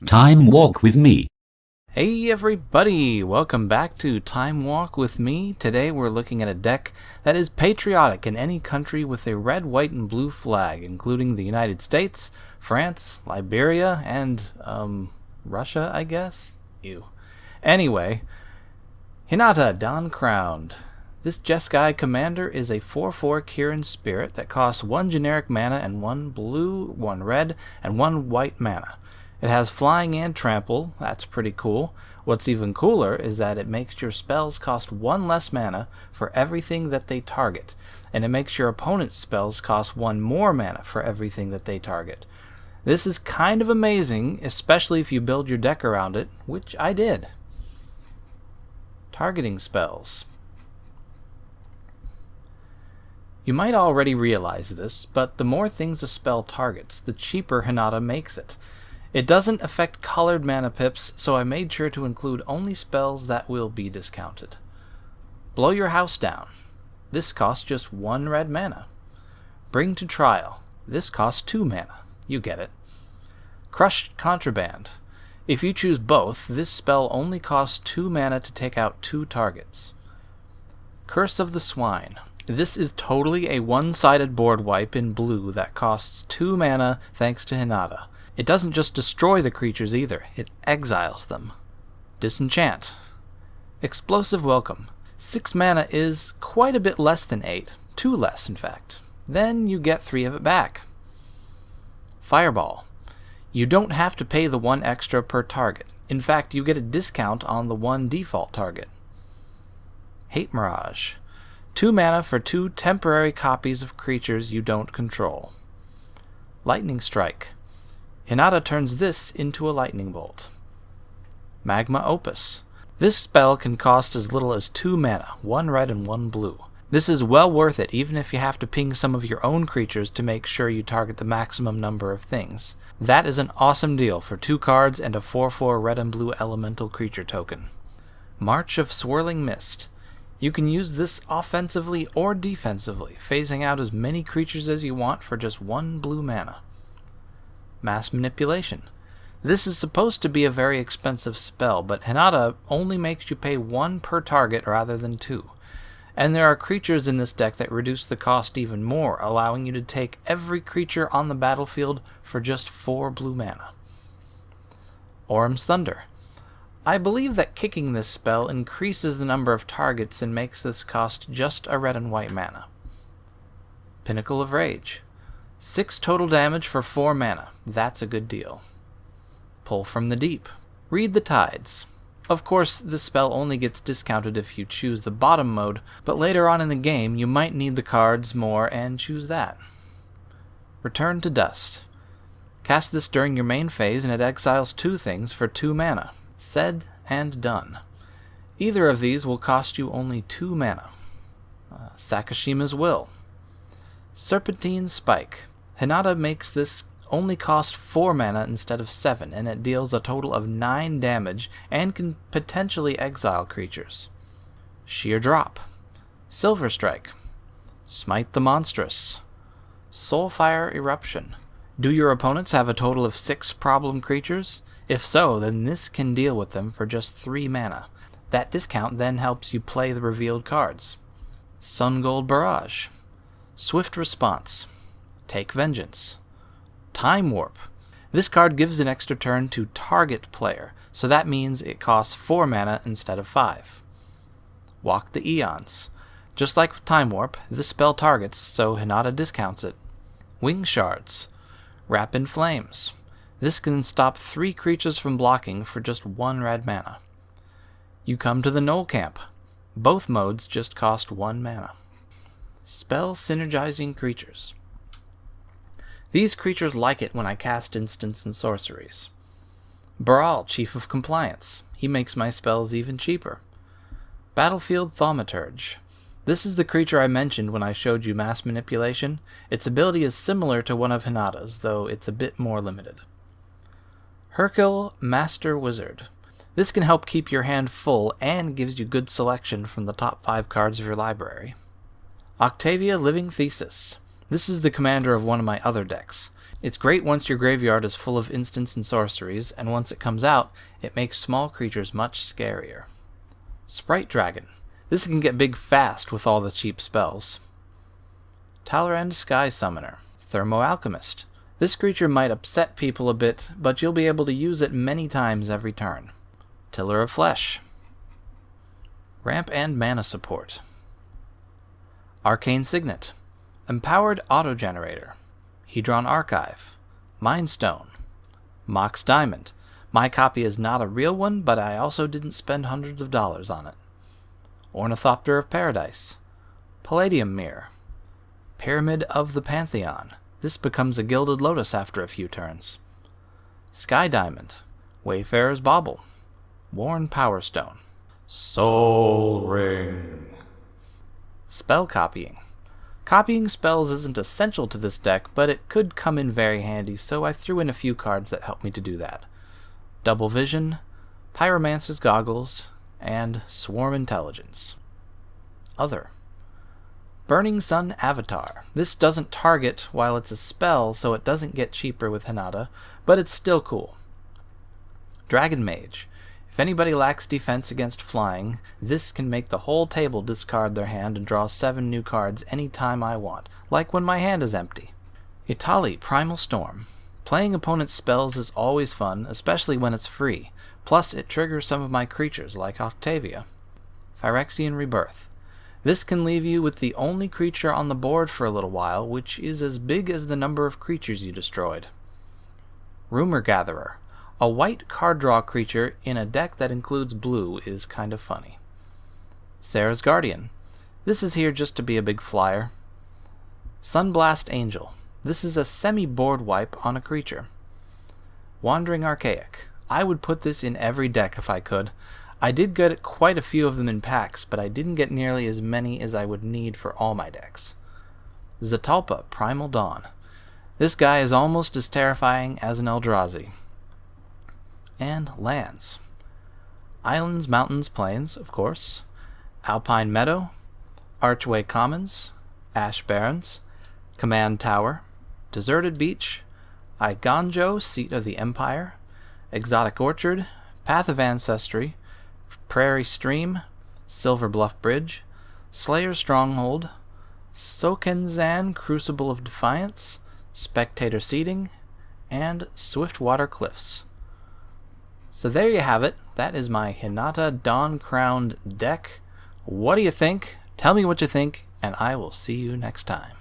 Time Walk with Me. Hey everybody, welcome back to Time Walk with me. Today we're looking at a deck that is patriotic in any country with a red, white, and blue flag, including the United States, France, Liberia, and, Russia, I guess? Ew. Anyway, Hinata, Dawn Crowned. This Jeskai commander is a 4/4 Kirin Spirit that costs 1 generic mana and 1 blue, 1 red, and 1 white mana. It has flying and trample. That's pretty cool. What's even cooler is that it makes your spells cost 1 less mana for everything that they target, and it makes your opponent's spells cost 1 more mana for everything that they target. This is kind of amazing, especially if you build your deck around it, which I did. Targeting spells. You might already realize this, but the more things a spell targets, the cheaper Hinata makes it. It doesn't affect colored mana pips, so I made sure to include only spells that will be discounted. Blow Your House Down. This costs just 1 red mana. Bring to Trial. This costs 2 mana. You get it. Crushed Contraband. If you choose both, this spell only costs 2 mana to take out 2 targets. Curse of the Swine. This is totally a one-sided board wipe in blue that costs 2 mana thanks to Hinata. It doesn't just destroy the creatures either, it exiles them. Disenchant. Explosive Welcome. 6 mana is quite a bit less than 8, 2 less in fact. Then you get 3 of it back. Fireball. You don't have to pay the 1 extra per target. In fact, you get a discount on the 1 default target. Hate Mirage. 2 mana for 2 temporary copies of creatures you don't control. Lightning Strike. Hinata turns this into a lightning bolt. Magma Opus. This spell can cost as little as 2 mana, 1 red and 1 blue. This is well worth it even if you have to ping some of your own creatures to make sure you target the maximum number of things. That is an awesome deal for 2 cards and a 4/4 red and blue elemental creature token. March of Swirling Mist. You can use this offensively or defensively, phasing out as many creatures as you want for just 1 blue mana. Mass Manipulation. This is supposed to be a very expensive spell, but Hinata only makes you pay 1 per target rather than 2. And there are creatures in this deck that reduce the cost even more, allowing you to take every creature on the battlefield for just 4 blue mana. Orm's Thunder. I believe that kicking this spell increases the number of targets and makes this cost just a red and white mana. Pinnacle of Rage. 6 total damage for 4 mana. That's a good deal. Pull from the Deep. Read the Tides. Of course, this spell only gets discounted if you choose the bottom mode, but later on in the game you might need the cards more and choose that. Return to Dust. Cast this during your main phase and it exiles 2 things for 2 mana. Said and done. Either of these will cost you only 2 mana. Sakashima's Will. Serpentine Spike. Hinata makes this only cost 4 mana instead of 7, and it deals a total of 9 damage and can potentially exile creatures. Sheer Drop. Silver Strike. Smite the Monstrous. Soulfire Eruption. Do your opponents have a total of 6 problem creatures? If so, then this can deal with them for just 3 mana. That discount then helps you play the revealed cards. Sungold Barrage. Swift Response. Take Vengeance. Time Warp. This card gives an extra turn to target player, so that means it costs 4 mana instead of 5. Walk the Eons. Just like with Time Warp, this spell targets, so Hinata discounts it. Wing Shards. Wrap in Flames. This can stop 3 creatures from blocking for just 1 red mana. You come to the Knoll Camp. Both modes just cost 1 mana. Spell Synergizing Creatures. These creatures like it when I cast instants and sorceries. Baral, Chief of Compliance. He makes my spells even cheaper. Battlefield Thaumaturge. This is the creature I mentioned when I showed you Mass Manipulation. Its ability is similar to one of Hinata's, though it's a bit more limited. Hercule, Master Wizard. This can help keep your hand full and gives you good selection from the top 5 cards of your library. Octavia, Living Thesis. This is the commander of one of my other decks. It's great once your graveyard is full of instants and sorceries, and once it comes out, it makes small creatures much scarier. Sprite Dragon. This can get big fast with all the cheap spells. Talrand Sky Summoner. Thermo Alchemist. This creature might upset people a bit, but you'll be able to use it many times every turn. Tiller of Flesh. Ramp and Mana Support. Arcane Signet. Empowered Autogenerator. Hedron Archive. Mind Stone. Mox Diamond. My copy is not a real one, but I also didn't spend hundreds of dollars on it. Ornithopter of Paradise. Palladium Mirror. Pyramid of the Pantheon. This becomes a Gilded Lotus after a few turns. Sky Diamond. Wayfarer's Bauble. Worn Power Stone. Soul Ring. Spell Copying. Copying spells isn't essential to this deck, but it could come in very handy, so I threw in a few cards that helped me to do that. Double Vision, Pyromancer's Goggles, and Swarm Intelligence. Other. Burning Sun Avatar. This doesn't target while it's a spell, so it doesn't get cheaper with Hinata, but it's still cool. Dragon Mage. If anybody lacks defense against flying, this can make the whole table discard their hand and draw 7 new cards any time I want, like when my hand is empty. Itali Primal Storm. Playing opponent's spells is always fun, especially when it's free, plus it triggers some of my creatures, like Octavia. Phyrexian Rebirth. This can leave you with the only creature on the board for a little while, which is as big as the number of creatures you destroyed. Rumor Gatherer. A white card draw creature in a deck that includes blue is kind of funny. Sarah's Guardian. This is here just to be a big flyer. Sunblast Angel. This is a semi-board wipe on a creature. Wandering Archaic. I would put this in every deck if I could. I did get quite a few of them in packs, but I didn't get nearly as many as I would need for all my decks. Zatalpa Primal Dawn. This guy is almost as terrifying as an Eldrazi. And lands. Islands, Mountains, Plains, of course. Alpine Meadow. Archway Commons. Ash Barrens. Command Tower. Deserted Beach. Iganjo, Seat of the Empire. Exotic Orchard. Path of Ancestry. Prairie Stream. Silver Bluff Bridge. Slayer's Stronghold. Sokenzan, Crucible of Defiance. Spectator Seating. And Swiftwater Cliffs. So there you have it. That is my Hinata Dawn-Crowned deck. What do you think? Tell me what you think, and I will see you next time.